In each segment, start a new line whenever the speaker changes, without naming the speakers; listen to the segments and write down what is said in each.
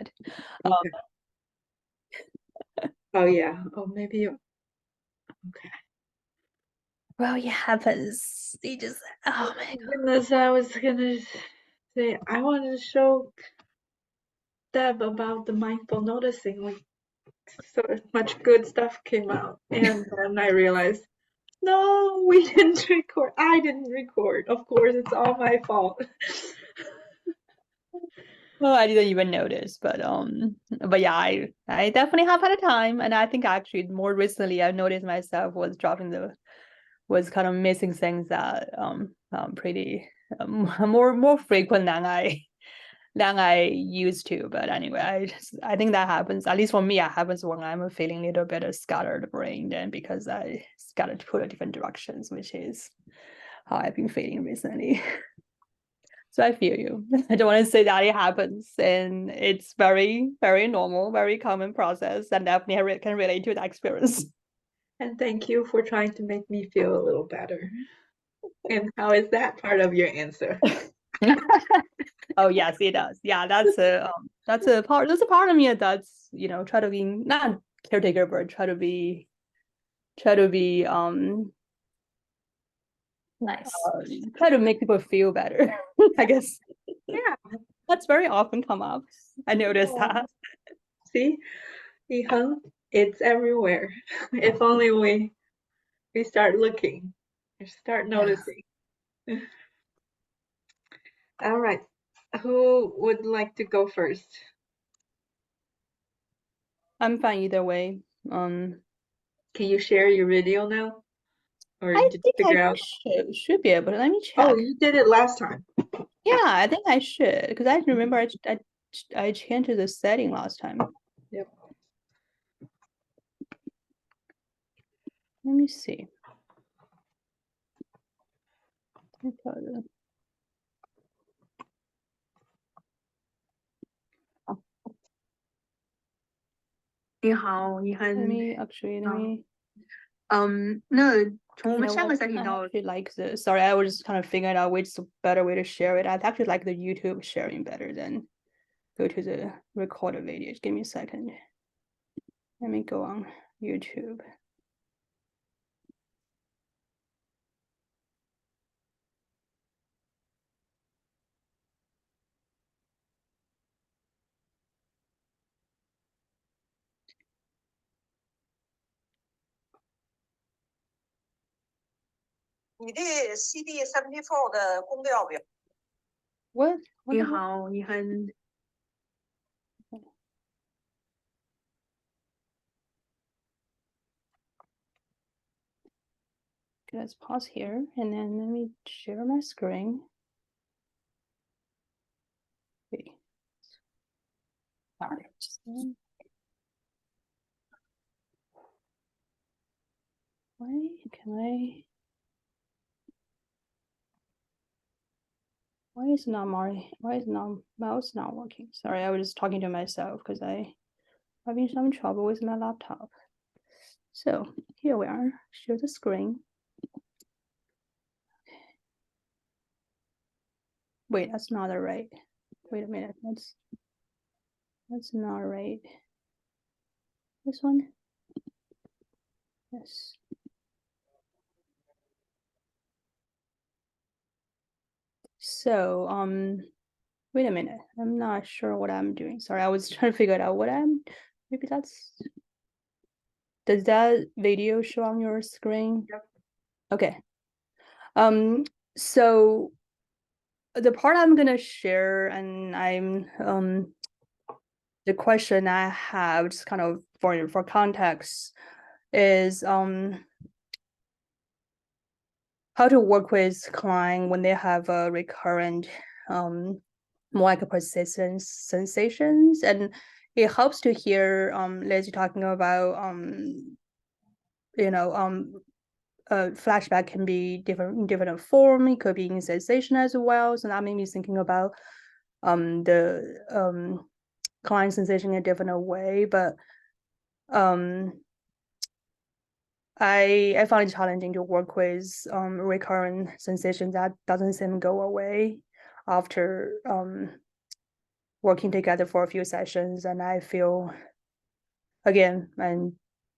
Okay. Oh yeah. Oh, maybe you. Okay.
Well, it happens. You just, oh my God.
Goodness, I was gonna say I wanted to show Deb about the mindful noticing. Like so much good stuff came out, and then I realized, no, we didn't record. I didn't record. Of course, it's all my fault.
Well, I didn't even notice, but yeah, I definitely have had a time, and I think actually more recently I noticed myself was kind of missing things that pretty more frequent than I used to. But anyway, I think that happens, at least for me, it happens when I'm feeling a little bit of scattered brain, then because I scattered to put different directions, which is how I've been feeling recently. So I feel you. I don't want to say that it happens, and it's very, very normal, very common process, and definitely can relate to that experience.
And thank you for trying to make me feel a little better. And how is that part of your answer?
Oh yes, it does. Yeah, that's a part. There's a part of me that's try to be not caretaker, but try to be
Nice.
try to make people feel better. I guess
Yeah.
that's very often come up. I noticed that.
See, Yiheng, it's everywhere. If only we start looking, we start noticing. All right. Who would like to go first?
I'm fine either way.
Can you share your video now? Or
I
did you
think
figure out?
should be able to. Let me
Oh,
check.
you did it last time.
Yeah, I think I should because I remember I changed the setting last time.
Yep.
Let me see.
Oh. 你好，你很
Let me actually let me.
那从我
You
们
know
上
what?
个赛季
I
到
actually like the. Sorry, I was just kind of figuring out which is a better way to share it. I actually like the YouTube sharing better than go to the recorded video. Just give me a second. Let me go on YouTube.
你的 CD74 的公调表。
What?
你好，你很
Let's pause here and then let me share my screen. Okay. Sorry. Why can I? Why is not mouse not working? Sorry, I was just talking to myself because I'm having some trouble with my laptop. So here we are. Share the screen. Wait, that's not right. Wait a minute. That's not right. This one. Yes. So wait a minute. I'm not sure what I'm doing. Sorry, I was trying to figure out what maybe that's. Does that video show on your screen?
Yep.
Okay. So the part I'm gonna share, and the question I have just kind of for context is how to work with client when they have a recurrent more like persistent sensations, and it helps to hear Liz talking about flashback can be in different form. It could be in sensation as well. So that made me thinking about the client sensation in a different way. But I find it challenging to work with recurrent sensation that doesn't seem to go away after working together for a few sessions, and I feel, again, and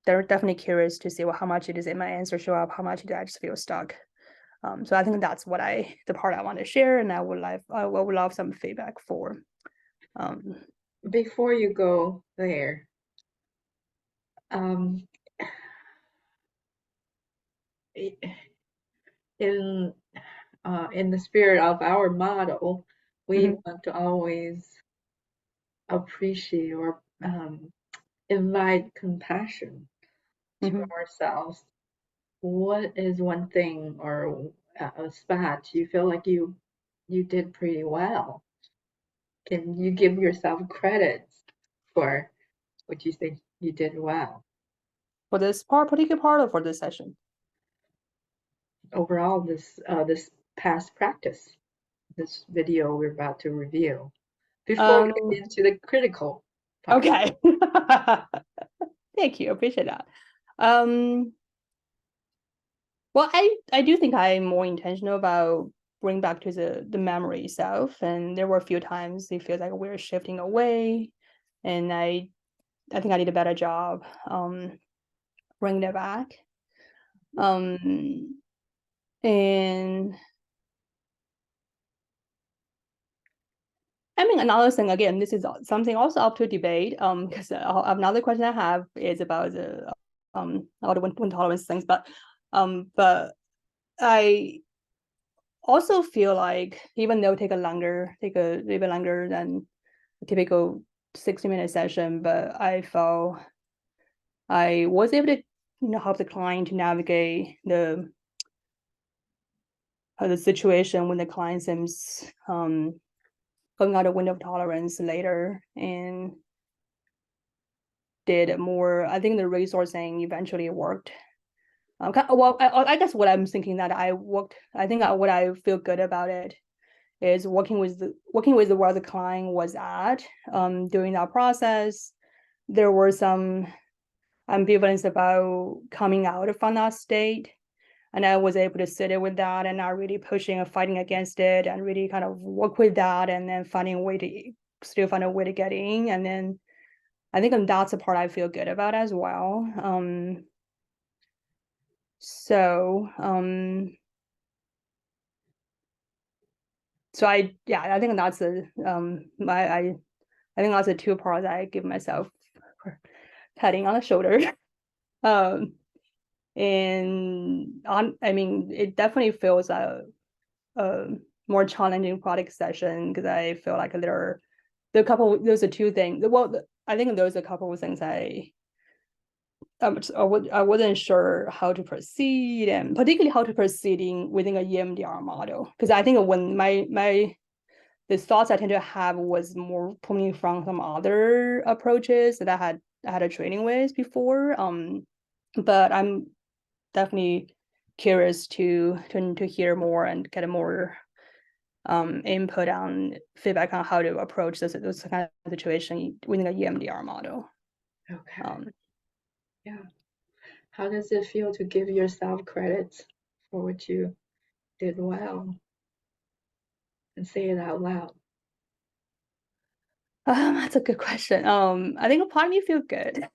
they're definitely curious to see how much it is in my answer show up, how much did I just feel stuck. So I think that's the part I want to share, and I would love some feedback for.
Before you go there, um, in the spirit of our model, we
Mhm.
want to always appreciate or invite compassion to
Mhm.
ourselves. What is one thing or a spot you feel like you did pretty well? Can you give yourself credit for what you think you did well?
For this particular part, or for this session?
Overall, this past practice, this video we're about to review, before we
Um,
get into the critical part.
okay. Thank you, appreciate that. Well, I do think I'm more intentional about bring back to the memory itself, and there were a few times it feels like we're shifting away, and I think I did a better job bringing it back. And I mean, another thing, again, this is something also up to debate, because another question I have is about the all the wind tolerance things, but I also feel like even though take a little bit longer than a typical 60-minute session, but I felt I was able to help the client to navigate the situation when the client seems going out of window of tolerance later, and did more. I think the resourcing eventually worked. Well, I guess what I'm thinking that I worked. I think what I feel good about it is working with where the client was at during that process. There were some ambivalence about coming out from that state, and I was able to sit it with that and not really pushing or fighting against it, and really kind of work with that, and then find a way to get in. And then I think that's the part I feel good about as well. So I think that's I think that's the two parts I give myself patting on the shoulder. um I mean, it definitely feels a more challenging product session, because I feel like those are two things. Well, I think those are a couple of things I wasn't sure how to proceed, and particularly how to proceed within a EMDR model, because I think when the thoughts I tend to have was more pulling from some other approaches that I had a training with before. But I'm definitely curious to hear more and get a more input on feedback on how to approach those kind of situation within a EMDR model.
Okay. Yeah. How does it feel to give yourself credit for what you did well and say it out loud?
That's a good question. I think a part of me feel good.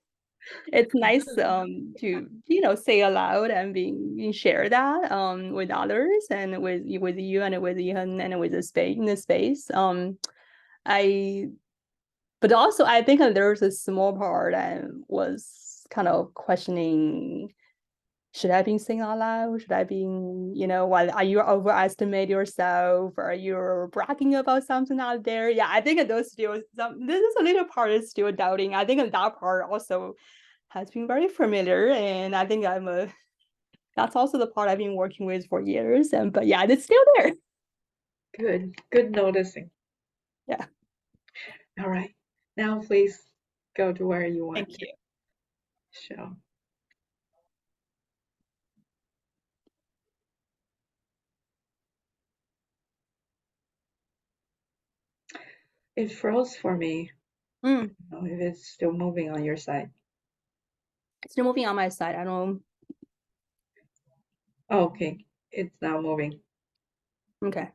It's nice to say aloud and share that with others, and with you and with Ethan and with the space in the space. I But also I think that there's a small part I was kind of questioning, should I be saying out loud? Should I be, what, are you overestimate yourself? Are you bragging about something out there? Yeah, I think those still this is a little part is still doubting. I think that part also has been very familiar, and I think that's also the part I've been working with for years. But yeah, it's still there.
Good noticing.
Yeah.
All right. Now please go to where you want
Thank
to
you.
show. It froze for me. I don't know if it's still moving on your side.
It's still moving on my side. I don't.
Oh, okay. It's now moving.
Okay.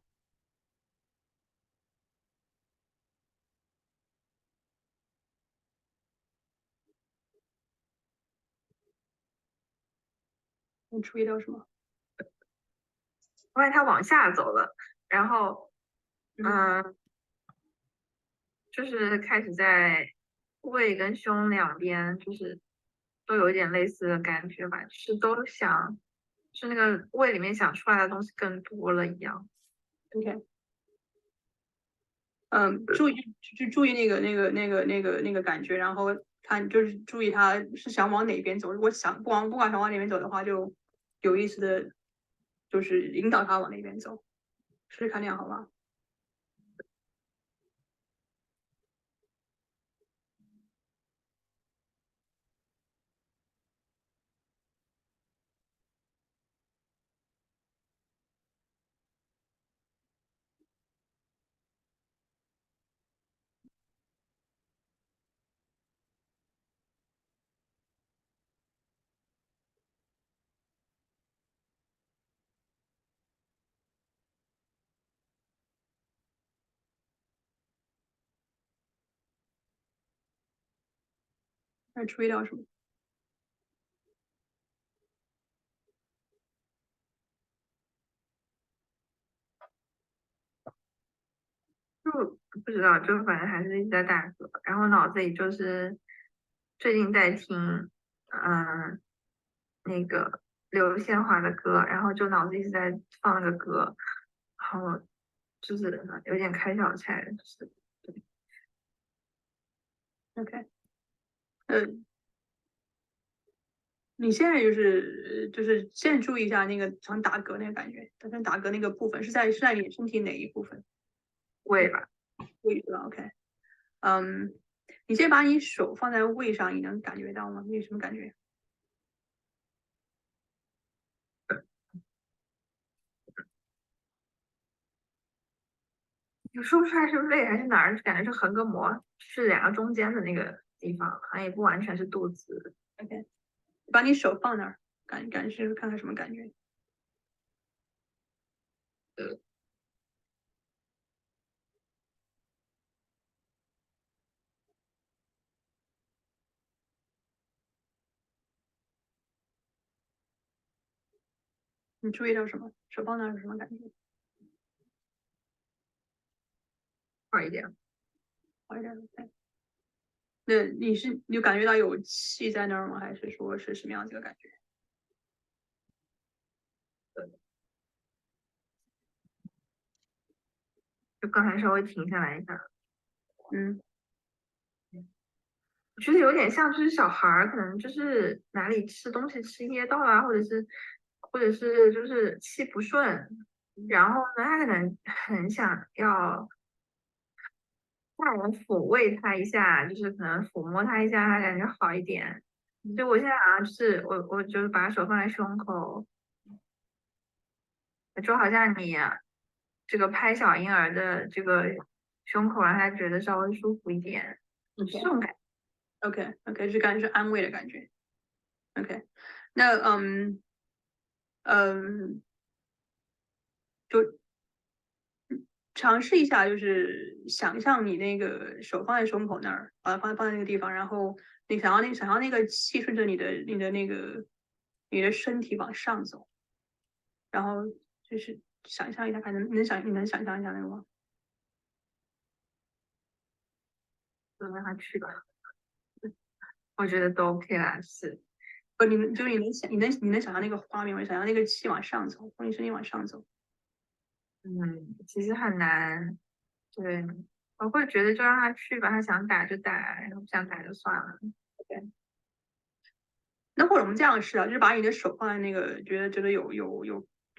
你注意到什么？
发现他往下走了，然后就是开始在胃跟胸两边，就是都有一点类似的感觉吧，就是都想，是那个胃里面想出来的东西更多了一样。
OK， 注意那个感觉，然后看就是注意他是想往哪边走。如果不管想往哪边走的话，就有意识的，就是引导他往那边走，试试看那样好吧？那注意到什么？
就不知道，就反正还是一直在打嗝，然后脑子里就是最近在听，那个刘宪华的歌，然后就脑子一直在放那个歌，然后就是有点开小差，就是对。
OK，你现在就是现在注意一下那个想打嗝那个感觉，想打嗝那个部分是在你身体哪一部分？
胃吧，
胃是吧？OK，你先把你手放在胃上，你能感觉到吗？你有什么感觉？
你说不出来是胃还是哪儿，感觉是横膈膜，是两个中间的那个地方，好像也不完全是肚子。
OK，把你手放那儿，感受看看什么感觉？你注意到什么？手放那儿是什么感觉？
好一点。
好一点，OK。那你有感觉到有气在那儿吗？还是说是什么样子的感觉？
就刚才稍微停下来一下，
嗯
我觉得有点像，就是小孩儿可能就是哪里吃东西吃噎到啦，或者是就是气不顺，然后呢，他可能很想要大人抚慰他一下，就是可能抚摸他一下，他感觉好一点。所以我现在好像就是我就是把手放在胸口，就好像你这个拍小婴儿的这个胸口，让他觉得稍微舒服一点，这种感觉。
，OK，就感觉是安慰的感觉。OK，那嗯，就尝试一下，就是想象你那个手放在胸口那儿，放在那个地方，然后你想要那个气顺着你的身体往上走，然后就是想象一下，看你能想象一下那个吗？
就让他去吧，我觉得都 OK 啦，是。
不，你能想象那个画面吗？想象那个气往上走，从你身体往上走。
其实很难，对，我会觉得就让他去吧，他想打就打，然后不想打就算了。
那或者我们这样试啊，就是把你的手放在那个觉得有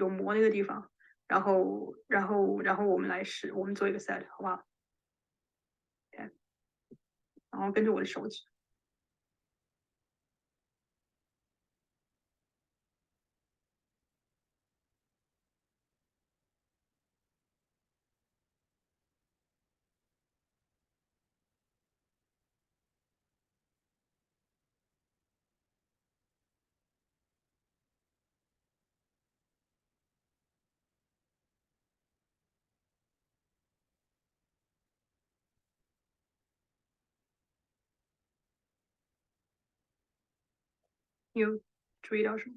膜那个地方，然后我们来试，我们做一个 set，好不好？OK，然后跟着我的手指。你有注意到什么？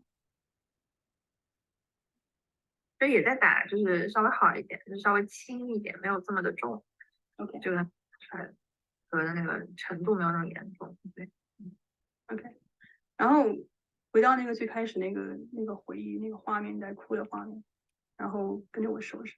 就也在打，就是稍微好一点，就是稍微轻一点，没有这么的重。
OK
就能出来得的那个程度没有那么严重。对，
OK，然后回到那个最开始那个回忆那个画面，在哭的画面，然后跟着我说是。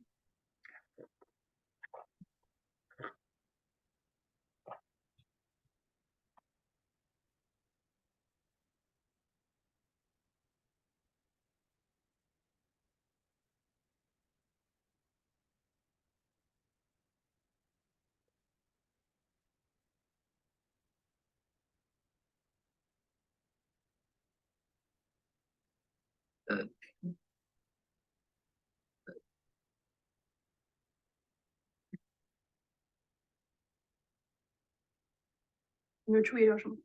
你们注意到什么？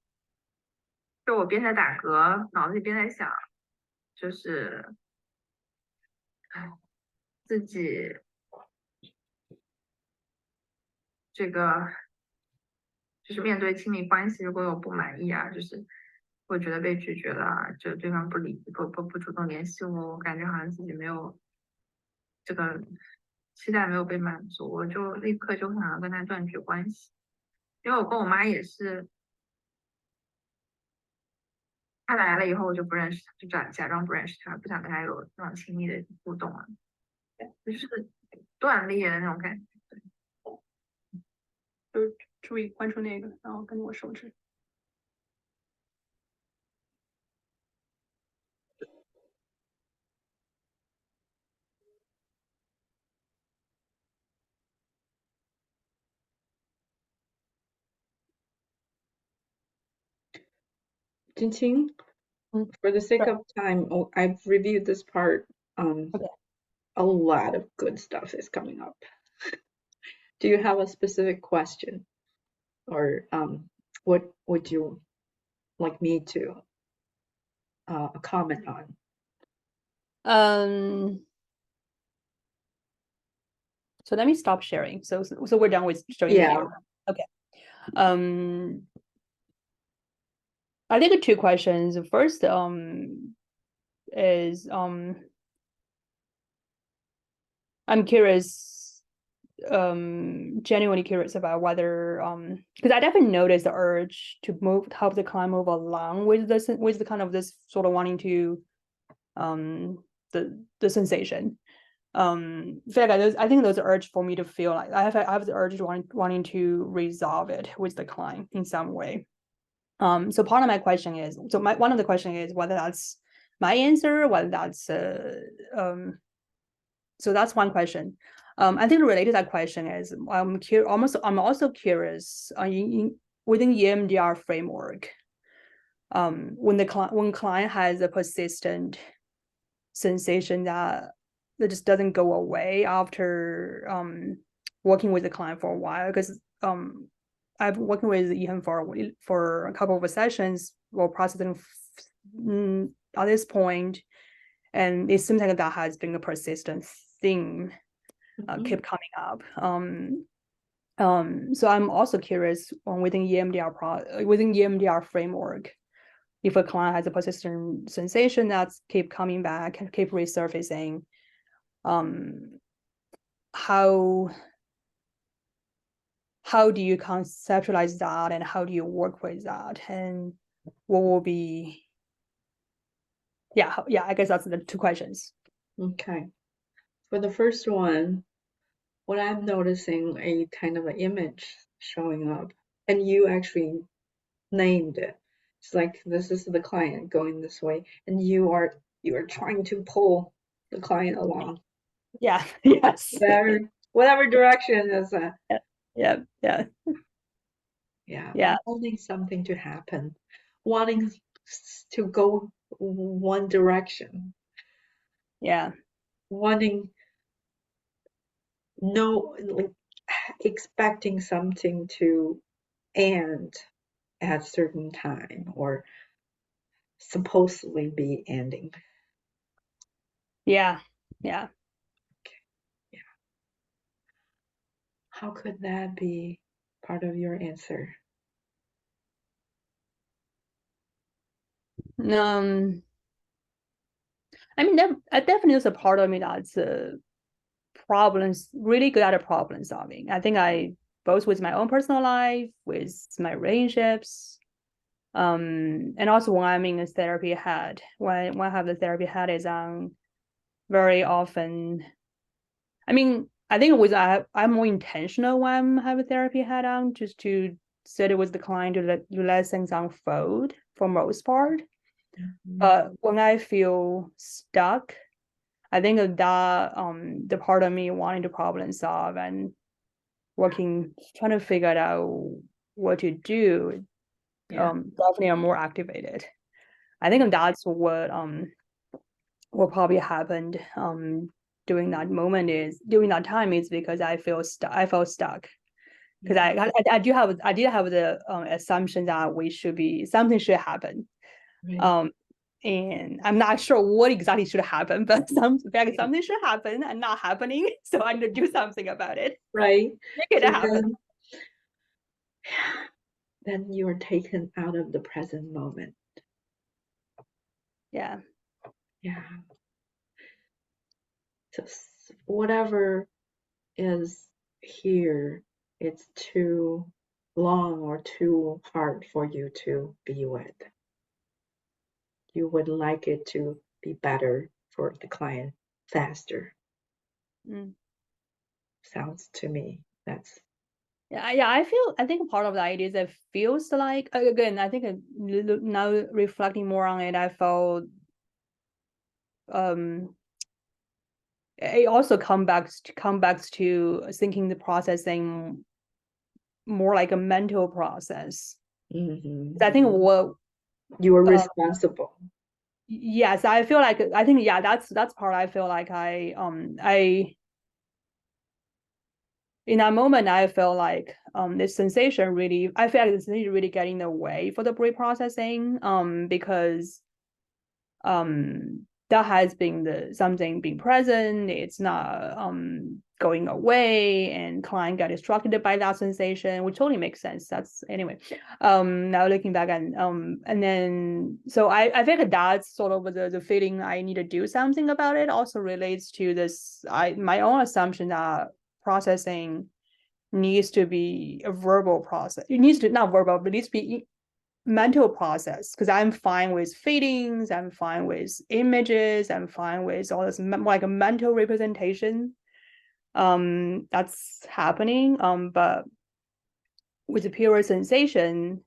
就我边在打嗝，脑子里边在想，就是自己这个就是面对亲密关系，如果有不满意啊，就是我觉得被拒绝了啊，就对方不主动联系我，我感觉好像自己没有这个期待没有被满足，我就立刻就想要跟他断绝关系。因为我跟我妈也是，她来了以后我就不认识她，就假装不认识她，不想跟她有那种亲密的互动啊，就是断裂的那种感觉。
就是注意关注那个，然后跟着我手指。
Ting Ting, for the sake of time, I've reviewed this part.
Okay.
A lot of good stuff is coming up. Do you have a specific question, or what would you like me to comment on?
So let me stop sharing. So we're done with showing
Yeah.
video. Okay. I think two questions. First, is I'm curious, genuinely curious about whether because I definitely noticed the urge to help the client move along with the kind of this sort of wanting to the sensation. Feel like I think there's an urge for me to feel like I have the urge wanting to resolve it with the client in some way. So part of my question is, one of the question is whether that's my answer, whether that's so that's one question. I think related to that question is I'm also curious within EMDR framework, when client has a persistent sensation that just doesn't go away after working with the client for a while, because I've been working with Ethan for a couple of sessions while processing at this point, and it seems like that has been a persistent theme keep coming up. So I'm also curious within EMDR framework, if a client has a persistent sensation that's keep coming back and keep resurfacing, how do you conceptualize that, and how do you work with that, and what will be I guess that's the two questions.
Okay. For the first one, what I'm noticing a kind of an image showing up, and you actually named it. It's like this is the client going this way, and you are trying to pull the client along.
Yeah. Yes.
Whatever direction is
Yeah.
wanting something to happen, wanting to go one direction,
Yeah.
wanting like expecting something to end at a certain time or supposedly be ending.
Yeah.
How could that be part of your answer?
I mean, definitely is a part of me that's really good at problem solving. I think I both with my own personal life, with my relationships, and also when I'm in a therapy head, when I have the therapy head is very often. I mean, I think I'm more intentional when I have a therapy head on, just to sit with the client to let things unfold for most part. But when I feel stuck, I think that the part of me wanting to problem solve and trying to figure out what to do, definitely are more activated. I think that's what probably happened during that time is because I felt stuck. Because I did have the assumption that something should happen.
Right.
And I'm not sure what exactly should happen, but something should happen and not happening. So I need to do something about it.
Right.
Make it
So
happen.
then you are taken out of the present moment.
Yeah.
Yeah. So whatever is here, it's too long or too hard for you to be with. You would like it to be better for the client faster.
Mm.
Sounds to me that's
Yeah, I think part of the idea is it feels like, again, I think now reflecting more on it, I felt it also come back to thinking the processing more like a mental process. I think what
you are responsible.
yes, I feel like that's part I feel like I in that moment I felt like this sensation really I feel like this sensation really getting in the way for the pre-processing because that has been something being present. It's not going away, and client got distracted by that sensation, which totally makes sense. That's anyway. Now looking back and then so I think that's sort of the feeling I need to do something about it. Also relates to this my own assumption that processing needs to be a verbal process. It needs to not verbal, but it needs to be mental process, because I'm fine with feelings, I'm fine with images, I'm fine with all this like a mental representation that's happening, but with the pure sensation,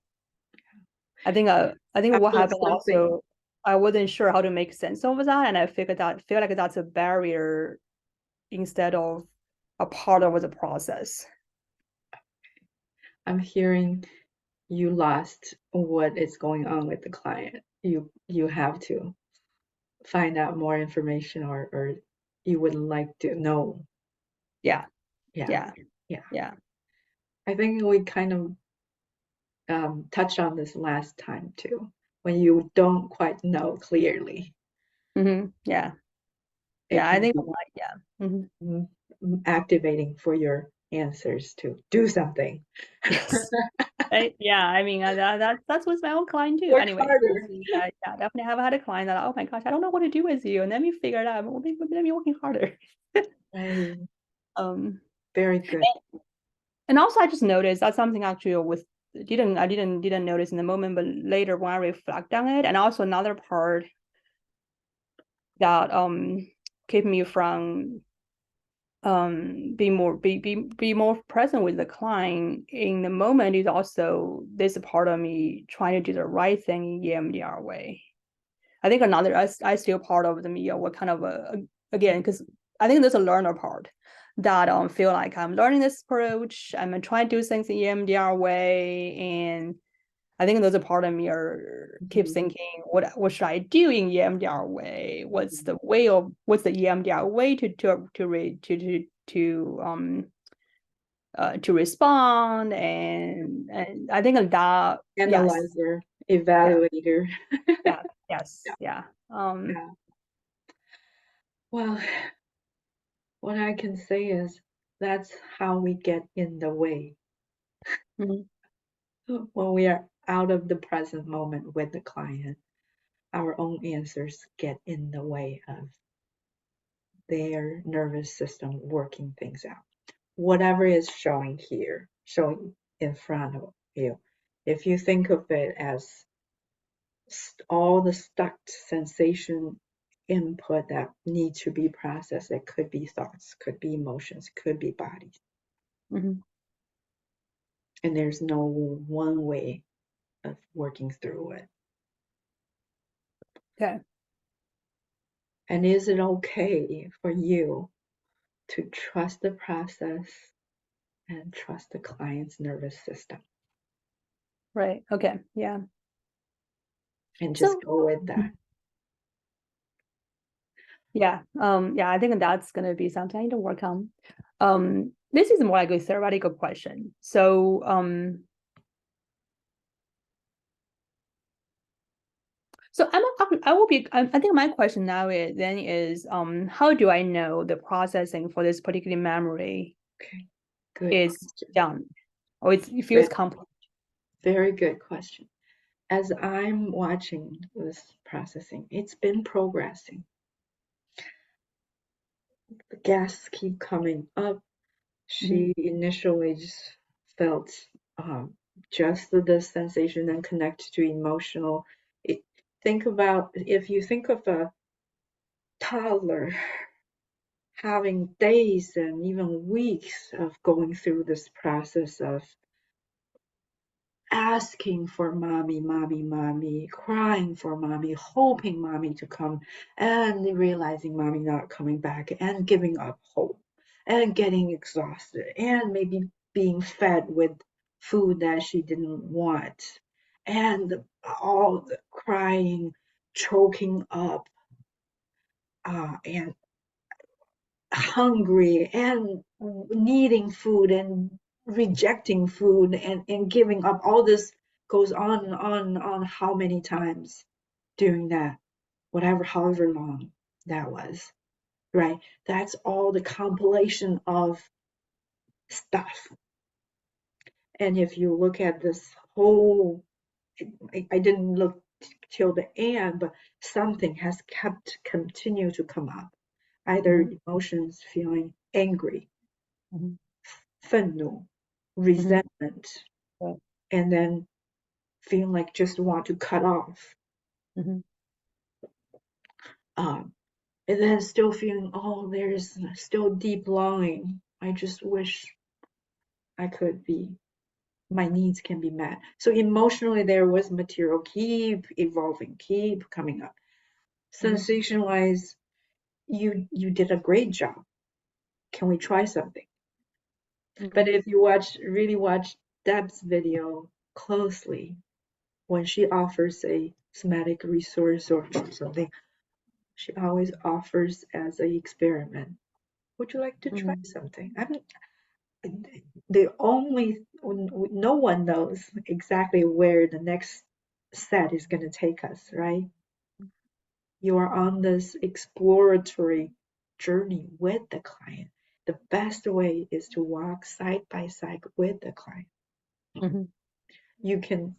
I think what happened also, I wasn't sure how to make sense of that, and I feel like that's a barrier instead of a part of the process.
I'm hearing you lost what is going on with the client. You have to find out more information, or you would like to know.
Yeah.
I think we kind of touched on this last time too, when you don't quite know clearly.
Yeah,
It
I
can
think
be activating for your answers to do something.
yes. Yeah, I mean that's with my own client too.
Work
Anyway,
harder.
yeah, definitely have had a client that, oh my gosh, I don't know what to do with you, and then we figured out, well, maybe be working harder.
Right.
Very
good.
And also I just noticed that's something actually I didn't notice in the moment, but later when I reflect on it, and also another part that kept me from be more present with the client in the moment is also this part of me trying to do the right thing in EMDR way. I think I still part of the me what kind of again, because I think there's a learner part that feel like I'm learning this approach, I'm trying to do things in EMDR way, and I think there's a part of me keeps thinking, what should I do in EMDR way? What's the EMDR way to respond? And I think that
analyzer, evaluator.
Yeah.
Well, what I can say is that's how we get in the way. When we are out of the present moment with the client, our own answers get in the way of their nervous system working things out. Whatever is showing here, showing in front of you, if you think of it as all the stuck sensation input that need to be processed, it could be thoughts, could be emotions, could be bodies.
Mm-hmm.
And there's no one way of working through it.
Okay.
And is it okay for you to trust the process and trust the client's nervous system
Right. Okay. Yeah.
and just
So
go with that?
yeah, I think that's gonna be something I need to work on. This is more like a theoretical question. So, I think my question now is, how do I know the processing for this particular memory
Okay, good
is
question.
done, or it feels
Good.
complete?
Very good question. As I'm watching this processing, it's been progressing. The gas keep coming up. She initially just felt just the sensation and connected to emotional. Think about if you think of a toddler having days and even weeks of going through this process of asking for mommy, mommy, mommy, crying for mommy, hoping mommy to come, and realizing mommy not coming back, and giving up hope, and getting exhausted, and maybe being fed with food that she didn't want, and all the crying, choking up, and hungry and needing food and rejecting food and giving up. All this goes on and on and on. How many times during that, however long that was, right? That's all the compilation of stuff. And if you look at this whole, I didn't look till the end, but something has continue to come up. Either emotions, feeling angry,愤怒, resentment,
Right.
and then feeling like just want to cut off. And then still feeling, oh, there's still deep longing. I just wish I could be, my needs can be met. So emotionally, there was material keep evolving, keep coming up. Sensation-wise, you did a great job. Can we try something? But if you really watch Deb's video closely, when she offers a somatic resource or something, she always offers as an experiment. Would you like to try something? No one knows exactly where the next set is going to take us, right? You are on this exploratory journey with the client. The best way is to walk side by side with the client. You can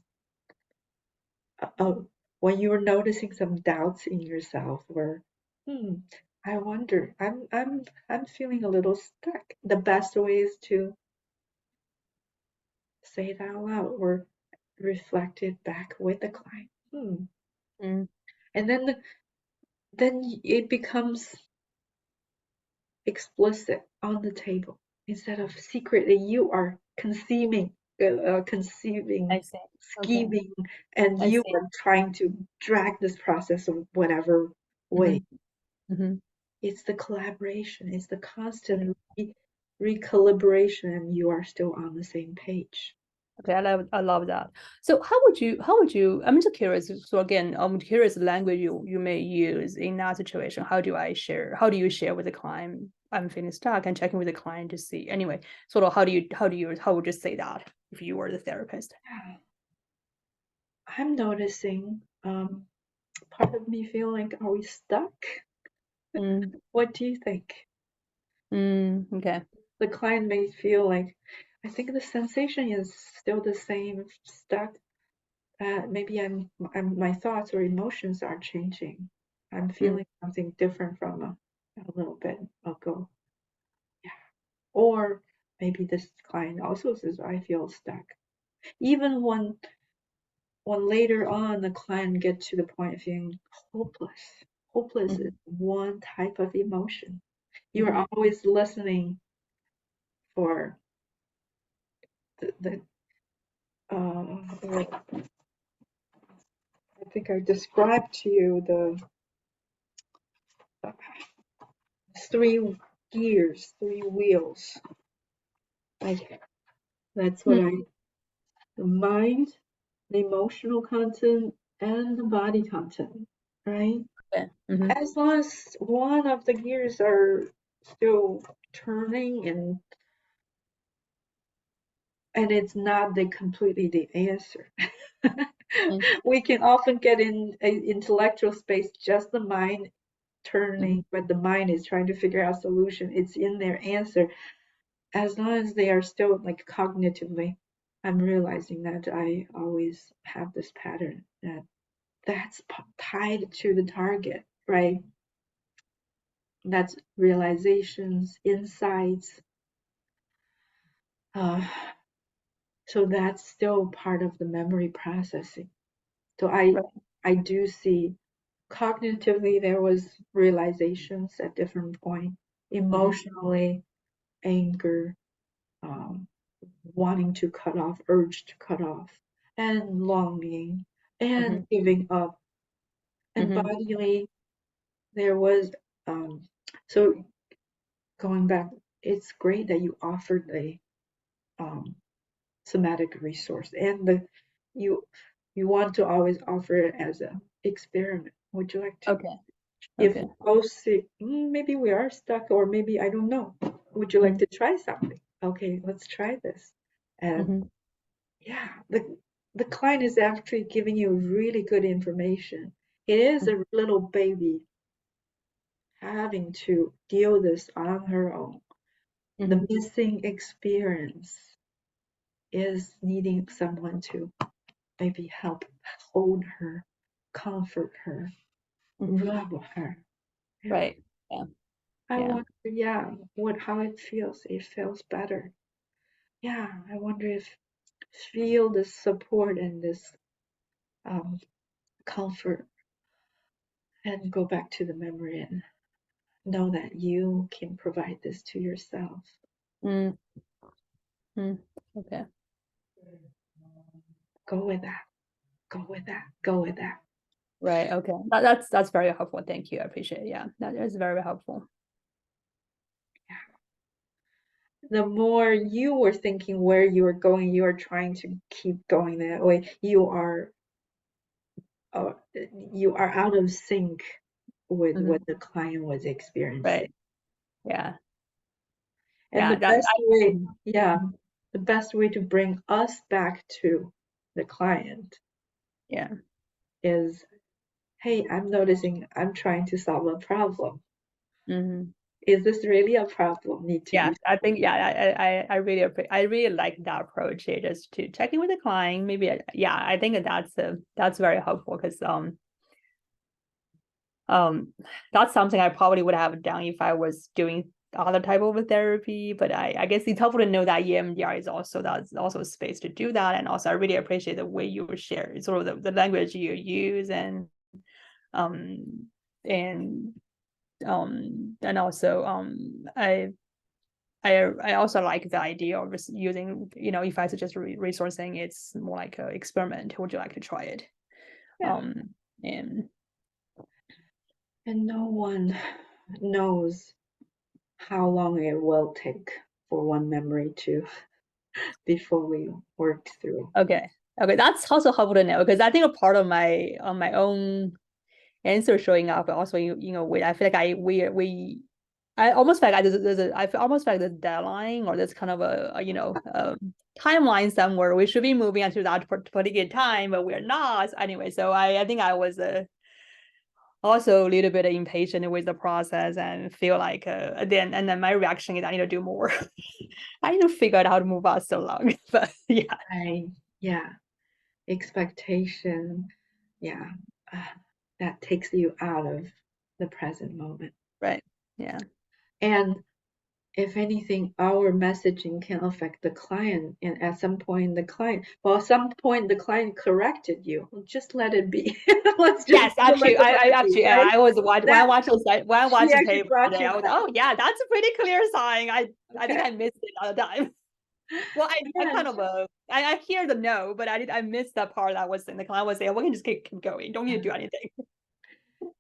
when you are noticing some doubts in yourself, or I wonder, I'm feeling a little stuck. The best way is to say it out loud or reflect it back with the client. And then it becomes explicit on the table instead of secretly you are conceiving,
I see. Okay.
scheming, and
I
you
see.
are trying to drag this process of whatever way. It's the collaboration, it's the constant recalibration, and you are still on the same page.
Okay, I love that. So how would you, I'm just curious, so again, I'm curious the language you may use in that situation. How do you share with the client, I'm feeling stuck, and checking with the client to see, anyway, sort of how would you say that if you were the therapist?
I'm noticing part of me feeling like, are we stuck? What do you think?
Okay.
The client may feel like, I think the sensation is still the same, stuck. maybe my thoughts or emotions are changing. I'm feeling something different from a little bit ago. Yeah. Or maybe this client also says, I feel stuck. Even when later on the client gets to the point of feeling hopeless. Hopeless is one type of emotion. You are always listening for the I think I described to you the three gears, three wheels. Like that's what the mind, the emotional content, and the body content, right?
Okay.
As long as one of the gears are still turning and it's not completely the answer. We can often get in an intellectual space, just the mind turning, but the mind is trying to figure out solution. It's in their answer. As long as they are still like cognitively, I'm realizing that I always have this pattern that's tied to the target, right? That's realizations, insights. So that's still part of the memory processing. So I do see cognitively there was realizations at different point, emotionally, anger, wanting to cut off, urge to cut off, and longing, and giving up, and bodily there was so going back, it's great that you offered the somatic resource and you want to always offer it as an experiment. Would you like to?
Okay.
If we both see maybe we are stuck or maybe I don't know, would you like to try something? Okay, let's try this. And yeah, the client is actually giving you really good information. It is a little baby having to deal this on her own. The missing experience is needing someone to maybe help hold her, comfort her, rub her. Yeah.
Right. Yeah.
I wonder, how it feels. It feels better. Yeah, I wonder if feel this support and this comfort and go back to the memory and know that you can provide this to yourself.
Okay.
Go with that. Go with that. Go with that.
Right. Okay. That's very helpful. Thank you. I appreciate it. Yeah, that is very helpful.
The more you were thinking where you were going, you are trying to keep going that way. You are out of sync with what the client was experiencing.
Right. Yeah.
And
Yeah.
the best way to bring us back to the client is, hey, I'm noticing I'm trying to solve a problem. Is this really a problem?
I think I really like that approach here, just to check in with the client. Maybe I think that's very helpful because that's something I probably would have done if I was doing other type of therapy. But I guess it's helpful to know that EMDR is that's also a space to do that. And also I really appreciate the way you share sort of the language you use and also I also like the idea of using, if I suggest resourcing, it's more like an experiment. Would you like to try it?
And no one knows how long it will take for one memory to before we work through.
Okay, that's also helpful to know, because I think a part of my own answer showing up also, I feel like I almost feel like I feel almost like the deadline, or there's kind of a timeline somewhere. We should be moving onto that particular time, but we're not anyway. So I think I was also a little bit impatient with the process and feel like then my reaction is I need to do more. I need to figure out how to move on so long. But yeah.
Yeah. expectation, yeah, that takes you out of the present moment.
Right. Yeah.
And if anything, our messaging can affect the client. And at some point, the client corrected you. Just let it be. Let's just
Yes,
let
actually,
it be,
yeah,
right?
I was when I
That
watched
she
the
actually
tape
brought
today,
you
I was,
back.
oh yeah, that's a pretty clear sign. I think
Okay.
I missed it all the time. Well, I
And
kind of I hear the no, but I missed that part that was in the client was saying, we can just keep going. Don't need to do anything.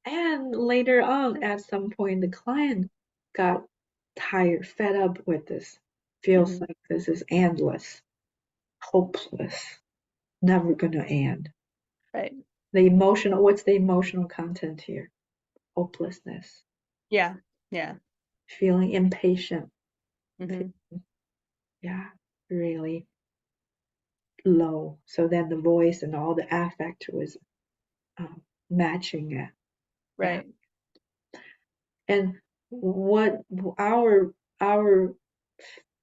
and later on, at some point, the client got tired, fed up with this. Feels
Mhm.
like this is endless, hopeless, never gonna end.
Right.
What's the emotional content here? Hopelessness,
Yeah. Yeah.
feeling impatient.
Hmm.
Yeah, really low. So then the voice and all the affect was matching it. Yeah.
Right.
And what our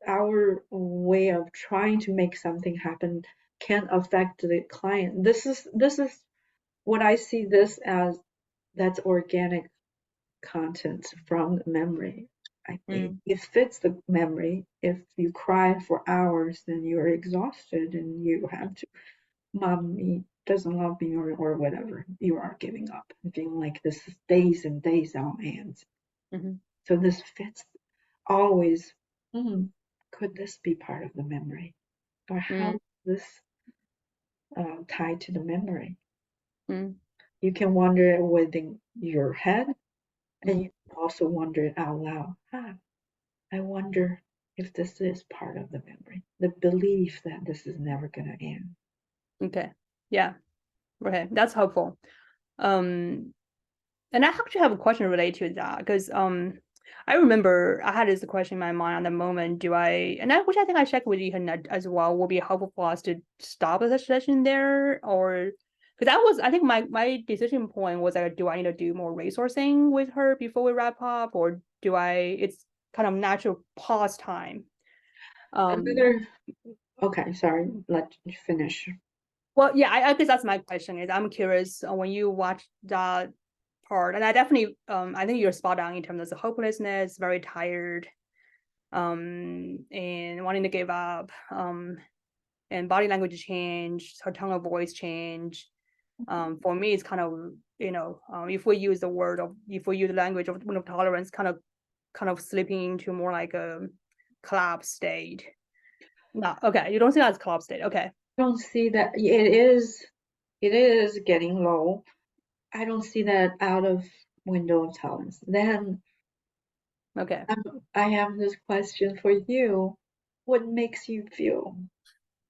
our way of trying to make something happen can affect the client. This is what I see this as. That's organic content from the memory. I think
Mm.
it fits the memory. If you cry for hours, then you're exhausted and you have to, mommy doesn't love me, or whatever. You are giving up and feeling like this is days and days on end.
Hmm.
So this fits always. Could this be part of the memory? Or how
Mm.
is this tied to the memory?
Mm.
You can wonder it within your head, and
Mhm.
you can also wonder it out loud. I wonder if this is part of the memory, the belief that this is never going to end.
Okay. Yeah. Okay. That's helpful. And I actually have a question related to that because I remember I had this question in my mind at the moment. Which I think I checked with you as well, will be helpful for us to stop the session there, or because I think my decision point was like, do I need to do more resourcing with her before we wrap up, or it's kind of natural pause time.
Okay, sorry, let you finish.
Well, yeah, I guess that's my question. Is I'm curious when you watch that part, and I definitely, I think you're spot on in terms of the hopelessness, very tired, and wanting to give up, and body language change, her tone of voice change. For me, it's kind of if we use the language of tolerance, kind of slipping into more like a collapse state. No, okay, you don't see that as collapse state, okay.
I don't see that it is getting low. I don't see that out of window of tolerance. Then
Okay.
I have this question for you. What makes you feel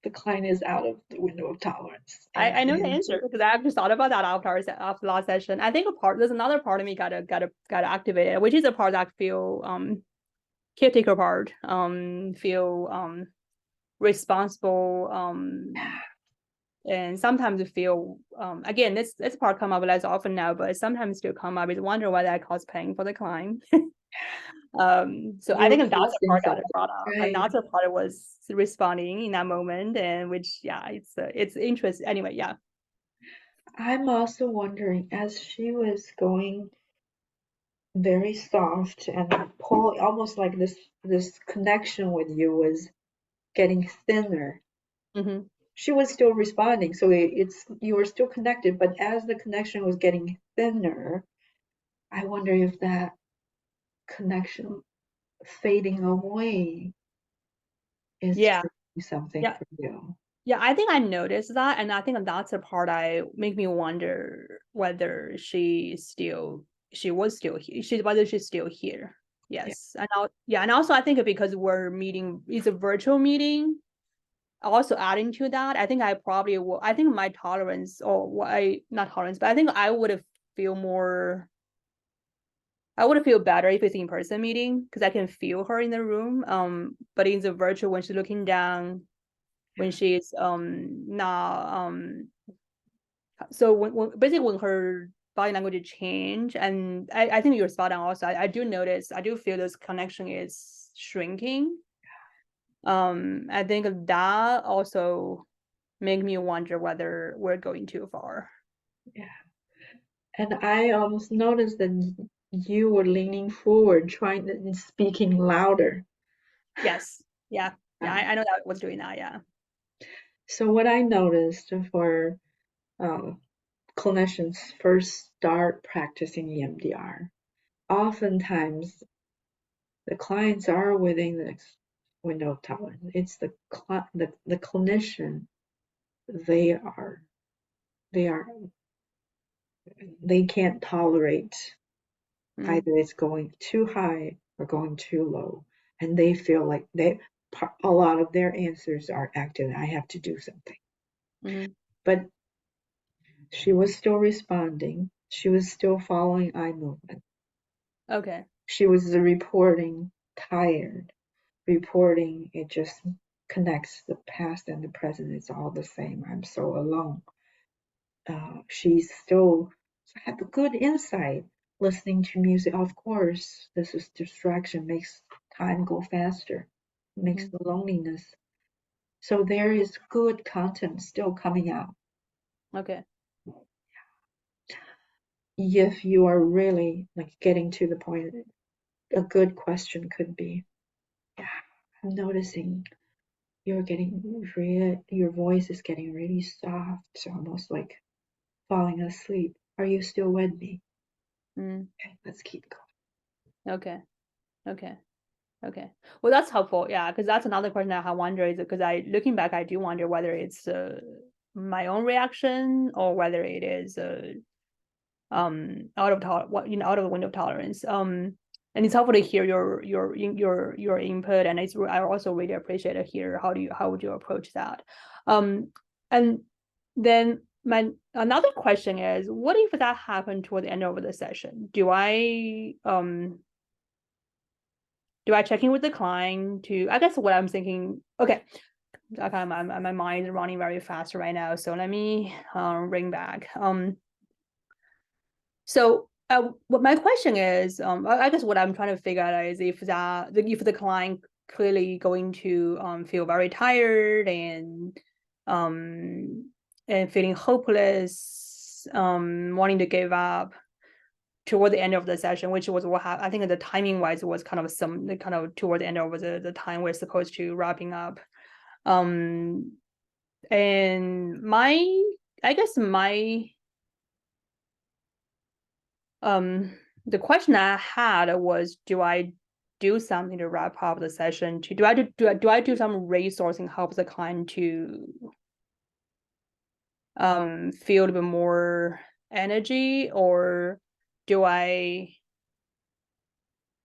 the client is out of the window of tolerance?
I know the answer because I actually thought about that after last session. I think there's another part of me got activated, which is a part that I feel caretaker part, feel responsible, and sometimes feel again this part come up less often now, but sometimes still come up. Is wonder why that cause pain for the client. So I
You're
think that's the
causing
part that I
something,
brought up, and
right?
that's the part I was responding in that moment, and which it's interesting anyway. Yeah.
I'm also wondering, as she was going very soft and pull, almost like this connection with you was getting thinner.
Mm-hmm.
She was still responding, so it's you were still connected, but as the connection was getting thinner, I wonder if that connection fading away is
Yeah.
triggering something
Yeah.
for you.
Yeah, I think I noticed that, and I think that's the part I make me wonder whether she was still here. Whether she's still here.
Yeah.
Yes, and also I think because we're meeting, it's a virtual meeting. Also adding to that, I think I probably will. I think my tolerance, or not tolerance, but I think I would feel more. I would feel better if it's in person meeting because I can feel her in the room. But in the virtual, when she's looking down, when she's not so when basically when her body language change, and I think you're spot on also. I do notice, I do feel this connection is shrinking. I think that also make me wonder whether we're going too far.
Yeah. And I almost noticed that you were leaning forward, trying to speaking louder.
Yes. Yeah. Yeah. I know that was doing that. Yeah.
So what I noticed for clinicians first start practicing EMDR, oftentimes the clients are within the window of tolerance. It's the clinician. They are they can't tolerate either it's going too high or going too low, and they feel like a lot of their answers are active. I have to do something.
Mm-hmm.
But she was still responding. She was still following eye movement.
Okay.
She was reporting tired, reporting it just connects the past and the present. It's all the same. I'm so alone. She's still had a good insight listening to music. Of course, this is distraction, makes time go faster, makes the loneliness. So there is good content still coming out.
Okay.
If you are really like getting to the point, a good question could be, yeah, I'm noticing your voice is getting really soft, almost like falling asleep. Are you still with me? Okay, let's keep going.
Okay. Okay. Okay. Well, that's helpful. Yeah, because that's another question I wonder is because looking back, I do wonder whether it's my own reaction or whether it is out of the window of tolerance. And it's helpful to hear your input, and I also really appreciate to hear how would you approach that. And then another question is, what if that happened toward the end of the session? Do I check in with the client I guess what I'm thinking, okay, my mind is running very fast right now, so let me ring back. So what my question is, I guess what I'm trying to figure out is if the client clearly going to feel very tired and feeling hopeless, wanting to give up toward the end of the session, which was what I think the timing wise was kind of toward the end of the time we're supposed to wrapping up. And I guess the question I had was, do I do something to wrap up the session? Do I do some resourcing help the client to feel a little bit more energy, or do I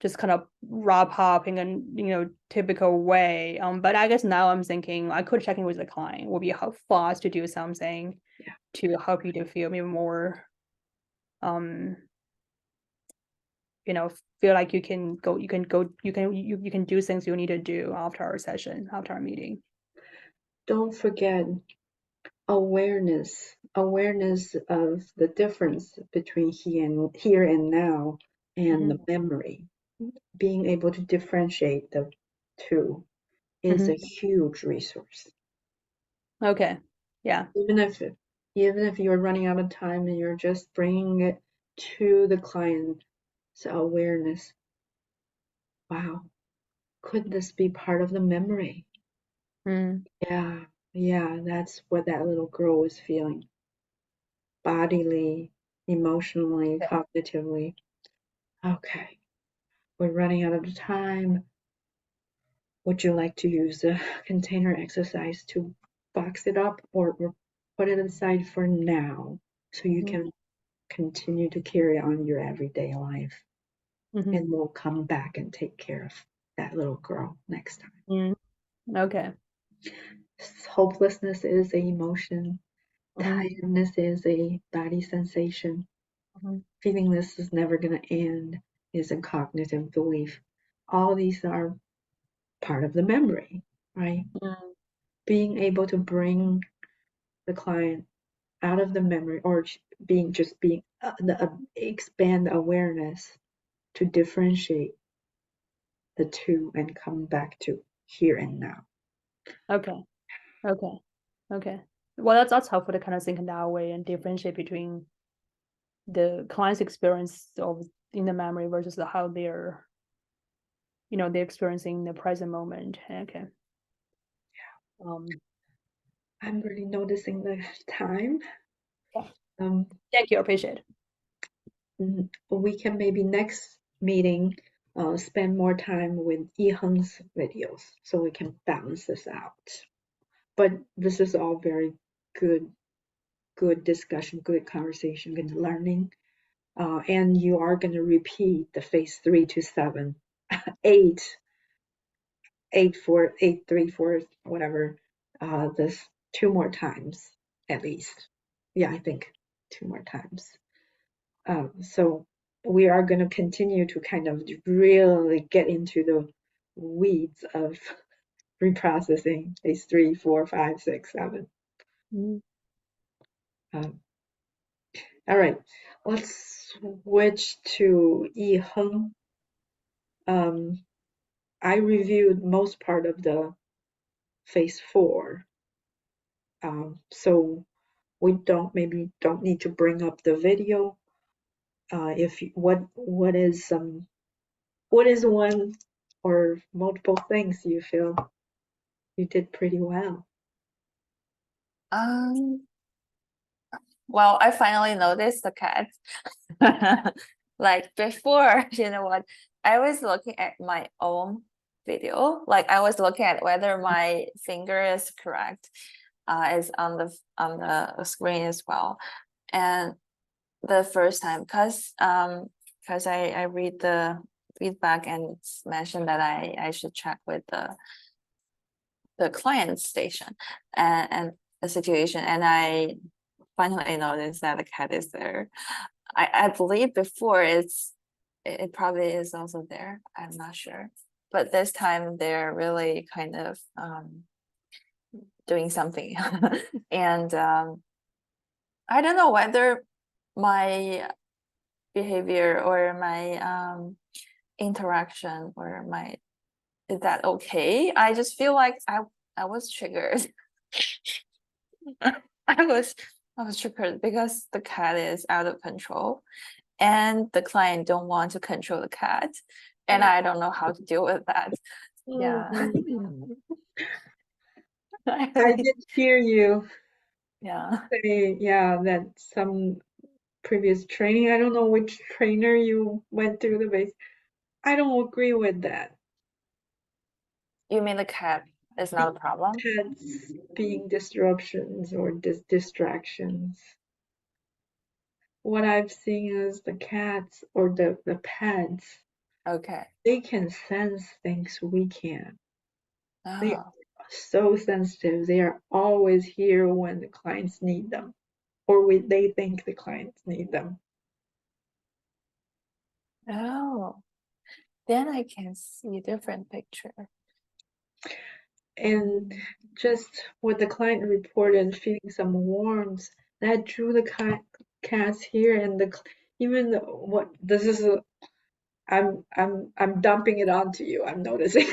just kind of wrap up in a typical way? But I guess now I'm thinking I could check in with the client. Would be helpful for us to do something to help you to feel maybe more feel like you can do things you need to do after our session, after our meeting.
Don't forget awareness of the difference between here and now and the memory. Being able to differentiate the two is a huge resource.
Okay. Yeah.
Even if you're running out of time and you're just bringing it to the client's awareness, wow, could this be part of the memory? Yeah, that's what that little girl was feeling, bodily, emotionally, cognitively. Okay, we're running out of time. Would you like to use the container exercise to box it up or put it aside for now so you can continue to carry on your everyday life? And we'll come back and take care of that little girl next time.
Okay.
Hopelessness is an emotion. Tiredness is a body sensation. Feeling this is never going to end is a cognitive belief. All these are part of the memory, right? Being able to bring the client out of the memory or expand awareness to differentiate the two and come back to here and now.
Okay. well, that's helpful to kind of think in that way and differentiate between the client's experience of in the memory versus how they're, they're experiencing the present moment. Okay.
I'm really noticing the time.
Yeah.
Um,
Thank you, I appreciate it.
we can maybe next meeting spend more time with Yiheng's videos so we can balance this out. But this is all very good discussion, good conversation, good learning. And you are going to repeat the phase 3 to 7, 8, 8, 4, 8, 3, 4, whatever, this 2 more times at least. Yeah, I think 2 more times. So we are going to continue to kind of really get into the weeds of reprocessing phase 3, 4, 5, 6, 7. All right, let's switch to Yiheng. I reviewed most part of the phase 4, so we maybe don't need to bring up the video. If what is one or multiple things you feel you did pretty well?
Well, I finally noticed the cat. Like before, you know what? I was looking at my own video. Like I was looking at whether my finger is correct, is on the screen as well. And the first time, because I read the feedback and it's mentioned that I should check with the client station and the situation, and I finally noticed that the cat is there. I believe before it probably is also there. I'm not sure, but this time they're really kind of doing something, and I don't know whether my behavior or my interaction or is that okay? I just feel like I was triggered. I was triggered because the cat is out of control and the client don't want to control the cat, and I don't know how to deal with that. Yeah.
I did hear you
Yeah.
say, yeah, that some previous training, I don't know which trainer you went through the base. I don't agree with that.
You mean the cat is not a problem?
Pets being disruptions or distractions. What I've seen is the cats or the pets,
Okay.
they can sense things we can't. They
Oh.
are so sensitive. They are always here when the clients need them, or they think the clients need them.
Oh. Then I can see a different picture.
And just what the client reported, feeling some warmth, that drew the cats here, and even what this is. I'm dumping it onto you. I'm noticing.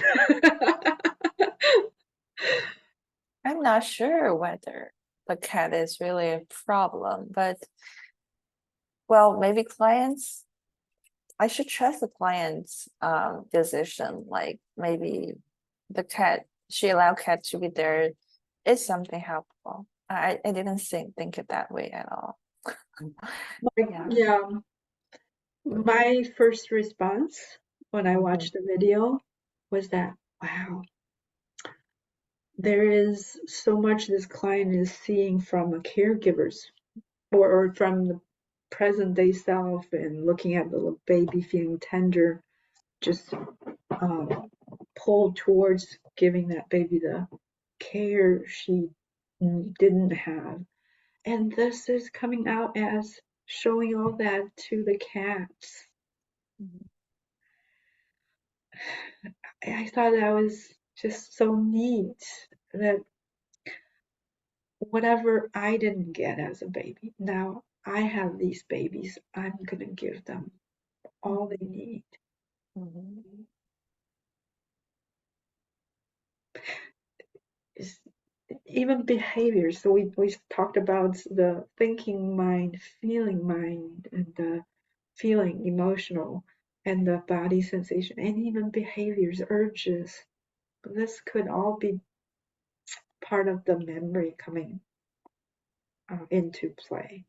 I'm not sure whether the cat is really a problem, but well, maybe clients, I should trust the client's decision. Like maybe the cat, she allowed cat to be there is something helpful. I didn't think it that way at all.
Yeah. My first response when I watched the video was that, wow, there is so much this client is seeing from a caregiver's or from the present day self, and looking at the little baby feeling tender, just pulled towards giving that baby the care she didn't have. And this is coming out as showing all that to the cats. I thought that was just so neat that whatever I didn't get as a baby, now I have these babies. I'm gonna give them all they need. even behaviors. So we talked about the thinking mind, and the feeling, emotional, and the body sensation, and even behaviors, urges. This could all be part of the memory coming into play.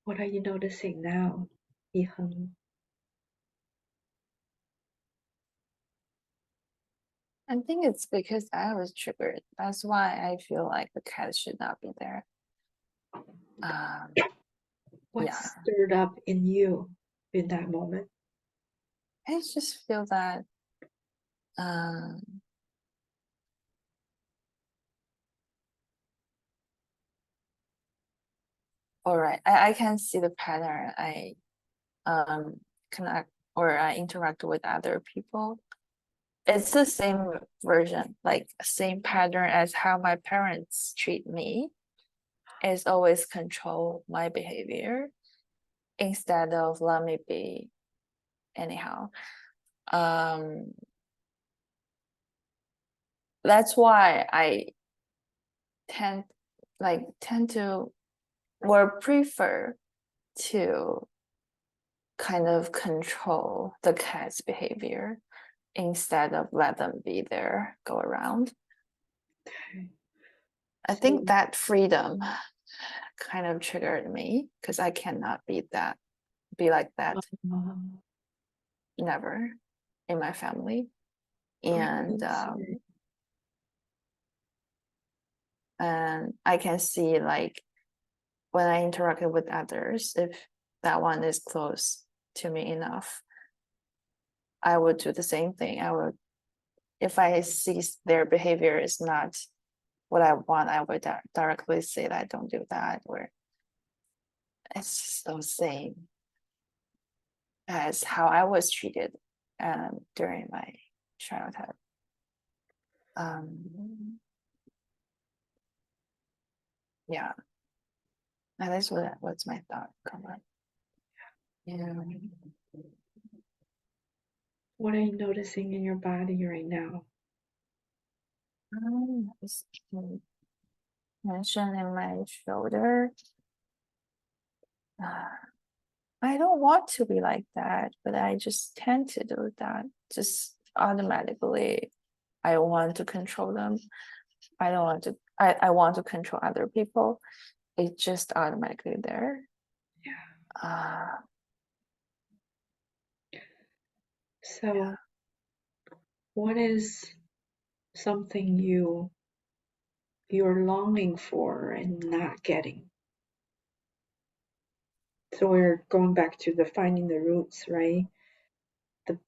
What are you noticing now, Yiheng?
I think it's because I was triggered. That's why I feel like the cat should not be there.
What
Yeah.
stirred up in you in that moment?
I just feel that all right, I can see the pattern. I connect or I interact with other people. It's the same version, like same pattern as how my parents treat me. Is always control my behavior instead of let me be anyhow. That's why I tend to or prefer to kind of control the cat's behavior instead of let them be there, go around.
Okay.
I think that freedom kind of triggered me because I cannot be like that, never in my family. And I can see, like, when I interacted with others, if that one is close to me enough, I would do the same thing. If I see their behavior is not what I want, I would directly say that don't do that, or it's just the same as how I was treated during my childhood. Yeah, that is what's my thought. Come on. Yeah.
What are you noticing in your body right now?
Tension in my shoulder. I don't want to be like that, but I just tend to do that. Just automatically, I want to control them. I don't want to. I want to control other people. It's just automatically there.
Yeah. So, what is something you're longing for and not getting? So we're going back to the finding the roots, right? The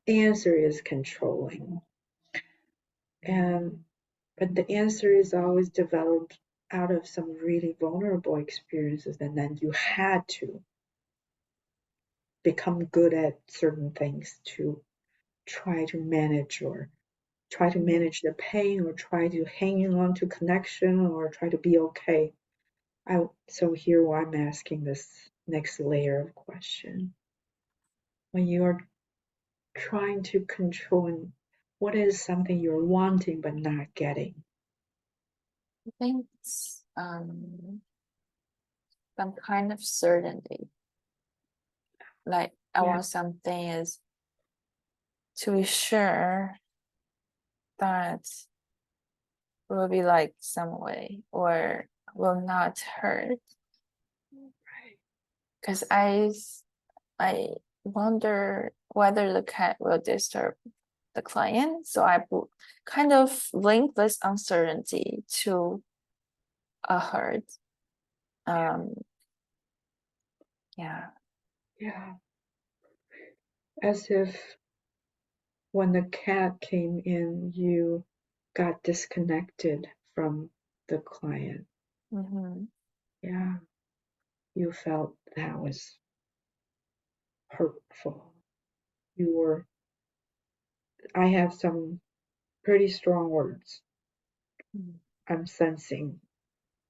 answer is controlling, but the answer is always developed out of some really vulnerable experiences, and then you had to become good at certain things to try to manage the pain, or try to hang on to connection, or try to be okay. So here I'm asking this next layer of question. When you are trying to control, what is something you're wanting but not getting?
I think it's some kind of certainty. Like I want something is to be sure that will be like some way or will not hurt. Because I wonder whether the cat will disturb the client. So I kind of link this uncertainty to a hurt.
Yeah. As if when the cat came in, you got disconnected from the client. Yeah. You felt that was hurtful. I have some pretty strong words. I'm sensing.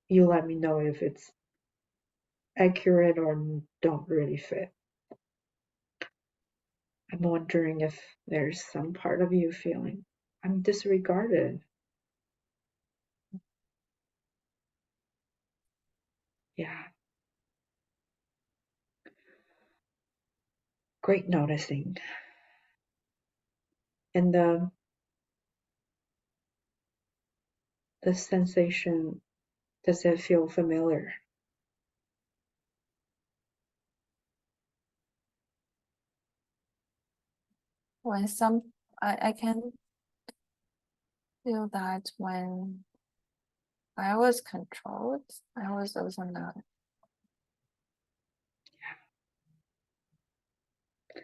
You let me know if it's accurate or don't really fit. I'm wondering if there's some part of you feeling I'm disregarded. Yeah. Great noticing. And the sensation, does it feel familiar?
When I can feel that when I was controlled, I was also not.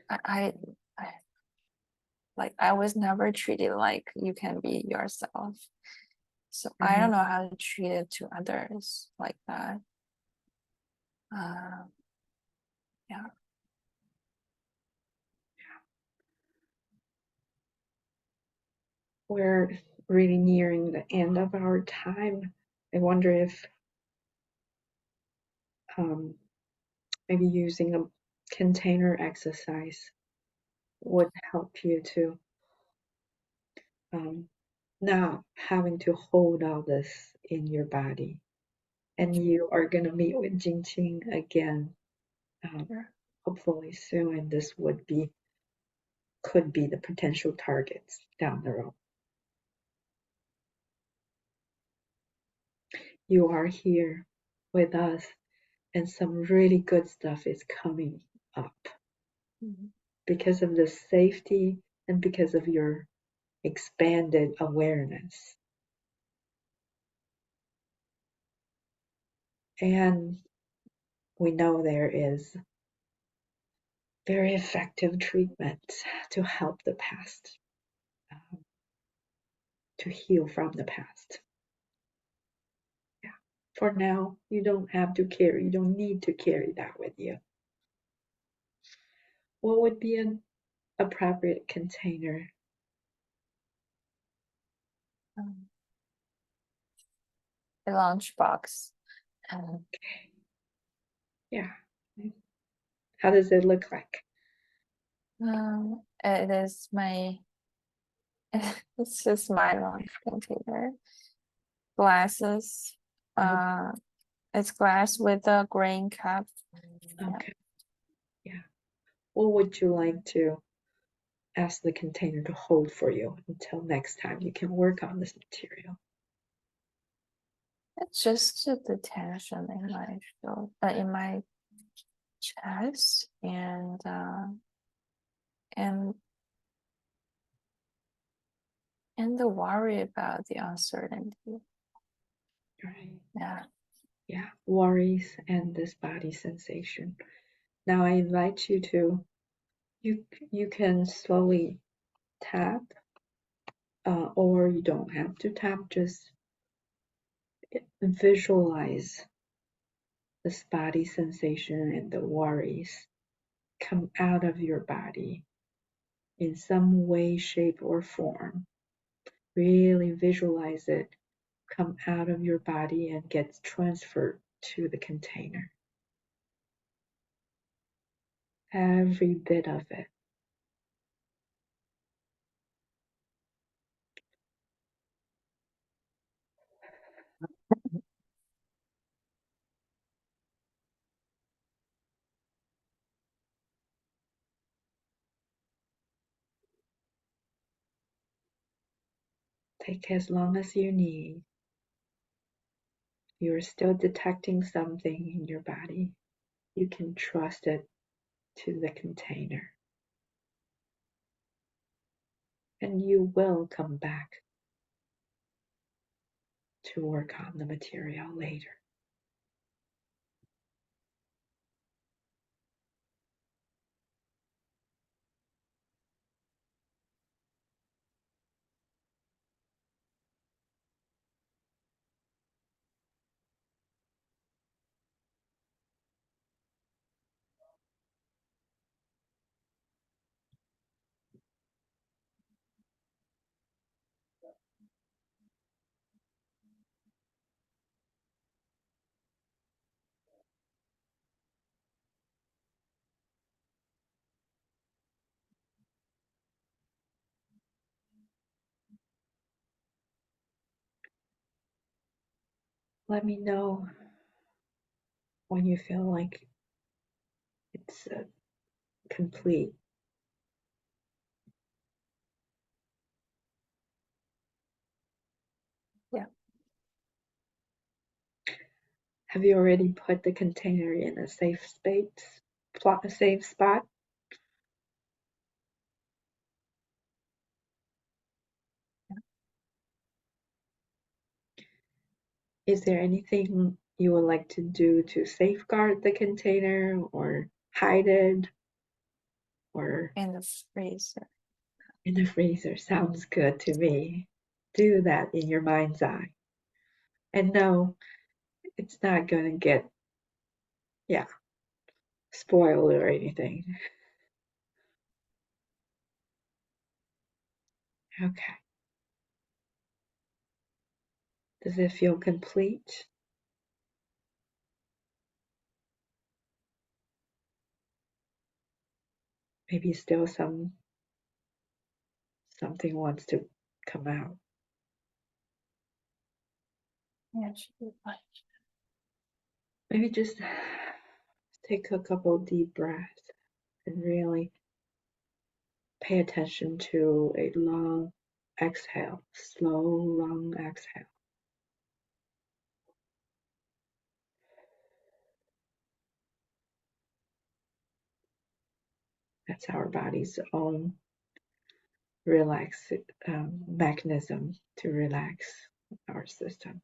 I like I was never treated like you can be yourself. So I don't know how to treat it to others like that. Yeah.
We're really nearing the end of our time. I wonder if maybe using a container exercise would help you to not having to hold all this in your body. And you are going to meet with Jingqing again,
Sure.
hopefully soon, and this could be the potential targets down the road. You are here with us, and some really good stuff is coming up because of the safety and because of your expanded awareness. And we know there is very effective treatment to help the past, to heal from the past. Yeah. For now, you don't need to carry that with you. What would be an appropriate container?
A lunchbox.
Yeah. How does it look like?
It is my it's just my lunch container. Glasses. It's glass with a green cup.
Okay. Yeah. What would you like to ask the container to hold for you until next time you can work on this material?
It's just the tension in my shoulder, in my chest, and the worry about the uncertainty.
Right.
Yeah.
Yeah. Worries and this body sensation. Now I invite you to, you can slowly tap, or you don't have to tap, just visualize this body sensation and the worries come out of your body in some way, shape, or form. Really visualize it come out of your body and gets transferred to the container. Every bit of it. Take as long as you need. You're still detecting something in your body. You can trust it to the container. And you will come back to work on the material later. let me know when you feel like it's complete.
Yeah.
Have you already put the container in a safe space, a safe spot? Is there anything you would like to do to safeguard the container or hide it or
In the freezer.
in the freezer? Sounds good to me. Do that in your mind's eye. And no, it's not going to get, spoiled or anything. Okay. Does it feel complete? Maybe still something wants to come out.
Yeah, it should be fine.
Maybe just take a couple deep breaths and really pay attention to a long exhale, slow, long exhale. That's our body's own mechanism to relax our system.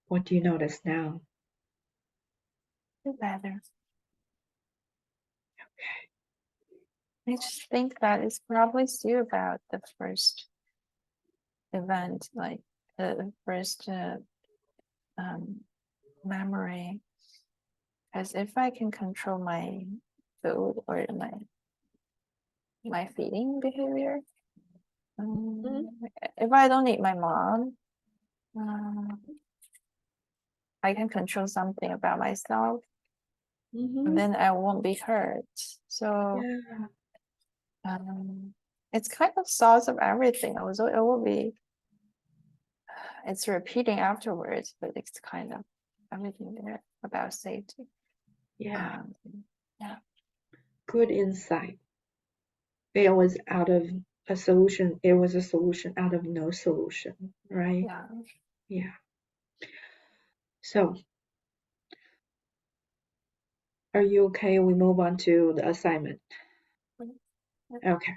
What do you notice now?
Better. I just think that it's probably still about the first event, like the first memory. Because if I can control my food or my feeding behavior, if I don't eat my mom, I can control something about myself, and then I won't be hurt. So it's kind of source of everything. Also, it will be. It's repeating afterwards, but it's kind of everything there about safety.
Yeah.
Yeah.
Good insight. It was out of a solution. It was a solution out of no solution, right?
Yeah.
Yeah. So, are you okay? We move on to the assignment. Okay.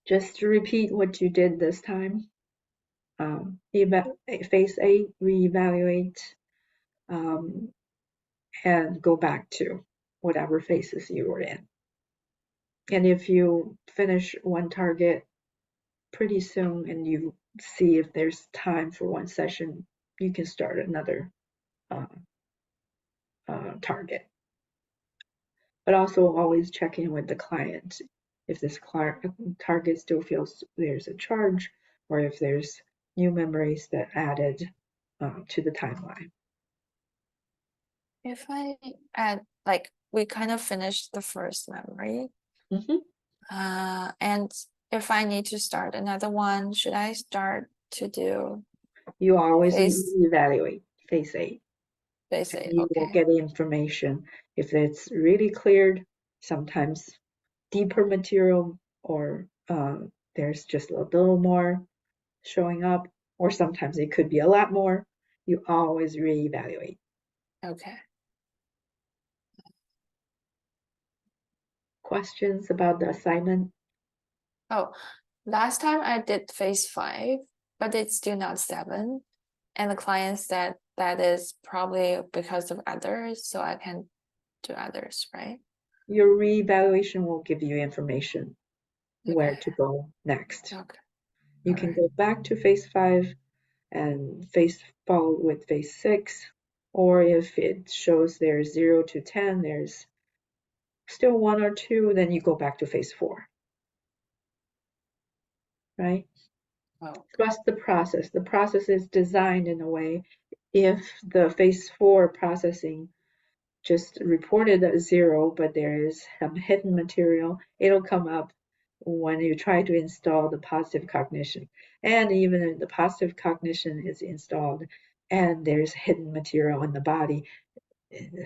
Just to repeat what you did this time. Phase 8, reevaluate, and go back to whatever phases you were in. And if you finish one target pretty soon and you see if there's time for one session, you can start another target. But also always check in with the client. If this target still feels there's a charge, or if there's new memories that added to the timeline.
If I add, like, we kind of finished the first memory, and if I need to start another one, should I start to do?
You always
phase
evaluate phase 8.
Phase 8,
you will get the information. If it's really cleared, sometimes deeper material, or there's just a little more showing up, or sometimes it could be a lot more. You always reevaluate.
Okay.
Questions about the assignment?
Oh, last time I did phase 5, but it's still not 7. And the client said that is probably because of others, so I can do others, right?
Your reevaluation will give you information where to go next.
Okay.
You can go back to phase 5 and follow with phase 6, or if it shows there's 0 to 10, there's still 1 or 2, then you go back to phase 4. Right? Trust the process. The process is designed in a way, if the phase 4 processing just reported as 0, but there is some hidden material. It'll come up when you try to install the positive cognition. And even if the positive cognition is installed and there's hidden material in the body,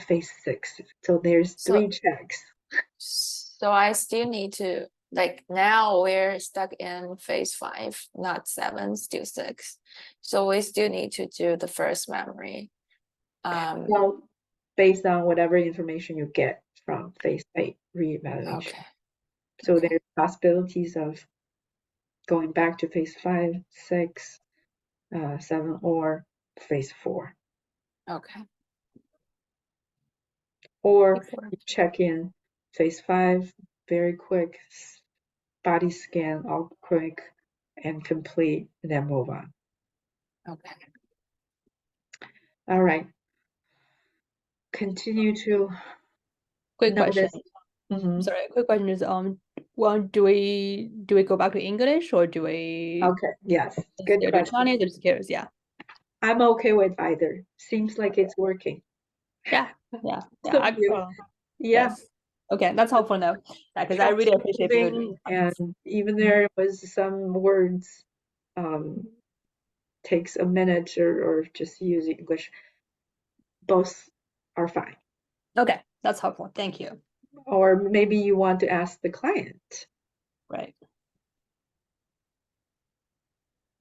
phase 6. So there's
So
3 checks.
so I still need to, like, now we're stuck in phase 5, not 7, still 6. So we still need to do the first memory.
Well, based on whatever information you get from phase 8 reevaluation.
Okay.
So
Okay.
there's possibilities of going back to phase 5, 6, 7, or phase 4.
Okay.
Or
Before.
you check in phase 5, very quick, body scan, all quick and complete, and then move on.
Okay.
All right. Continue to
Quick question.
notice. Mhm.
Sorry, quick question is well, do we go back to English or do we
Okay, yes, good
do
question.
Chinese? I'm just curious. Yeah.
I'm okay with either. Seems like it's working.
Yeah. Yeah.
So
Yeah.
yeah.
Yes. Okay, that's helpful to know. Yeah, because I really appreciate people doing
And even there was some words takes a minute or just use English. Both are fine.
Okay, that's helpful. Thank you.
Or maybe you want to ask the client.
Right.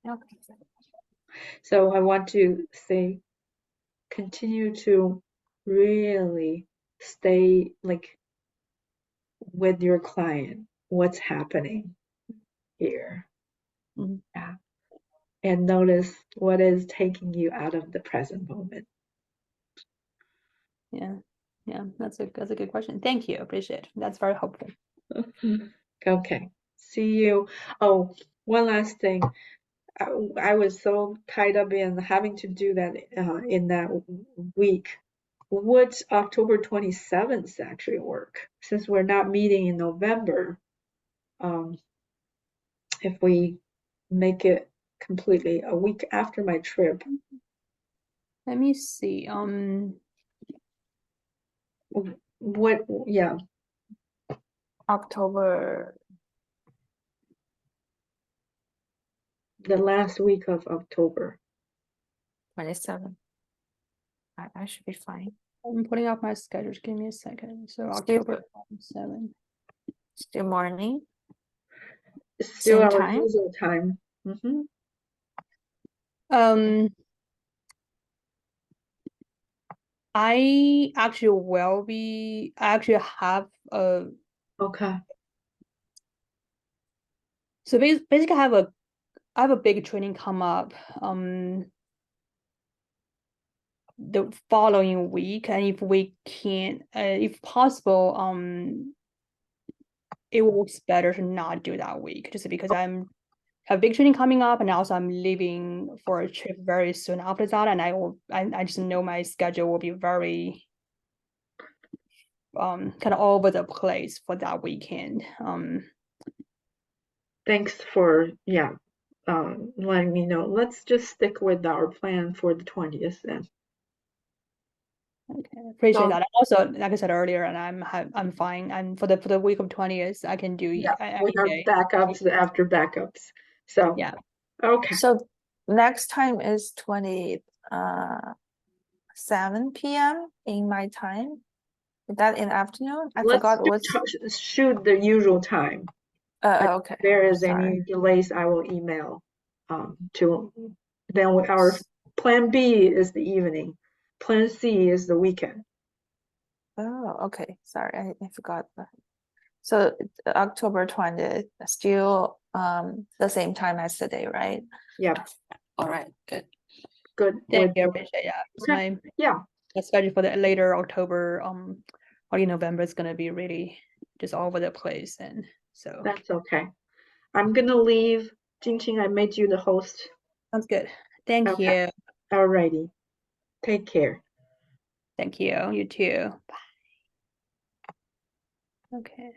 Okay.
So I want to say, continue to really stay like with your client. What's happening here?
Mhm.
Yeah. And notice what is taking you out of the present moment.
Yeah. Yeah, that's a good question. Thank you. Appreciate it. That's very helpful.
Okay. See you. Oh, one last thing. I was so tied up in having to do that in that week. Would October 27th actually work? Since we're not meeting in November, if we make it completely a week after my trip,
Let me see.
what, yeah,
October.
the last week of October.
27. I should be fine.
I'm putting up my schedule. Just give me a second. So
Still-
October 7.
Still morning.
Still
Same
our
time?
usual time. Mhm.
I actually have a
Okay.
so basically I have a big training come up the following week, and if we can if possible it works better to not do that week just because have a big training coming up, and also I'm leaving for a trip very soon after that, and I just know my schedule will be very kind of all over the place for that weekend.
Thanks for, letting me know. Let's just stick with our plan for the 20th then.
Okay, appreciate
So-
that. Also, like I said earlier, and I'm fine. And for the week of 20th, I can do
Yeah, we
any
have
day.
backups after backups. So,
Yeah.
okay.
So next time is 7 p.m. in my time. Is that in the afternoon? I
Let's
forgot what's.
shoot the usual time.
Okay.
If there is
Sorry.
any delays, I will email to then our plan B is the evening. Plan C is the weekend.
Oh, okay. Sorry, I forgot that. So October 20th, still the same time as today, right?
Yeah,
All right, good.
good.
Thank
with-
you. Appreciate yeah. It's
Okay. Yeah.
my schedule for the later October, early November is gonna be really just all over the place, and so
That's okay. I'm gonna leave. Jingqing, I made you the host.
sounds good. Thank
Okay.
you.
Alrighty. Take care.
Thank you. You too. Bye. Okay.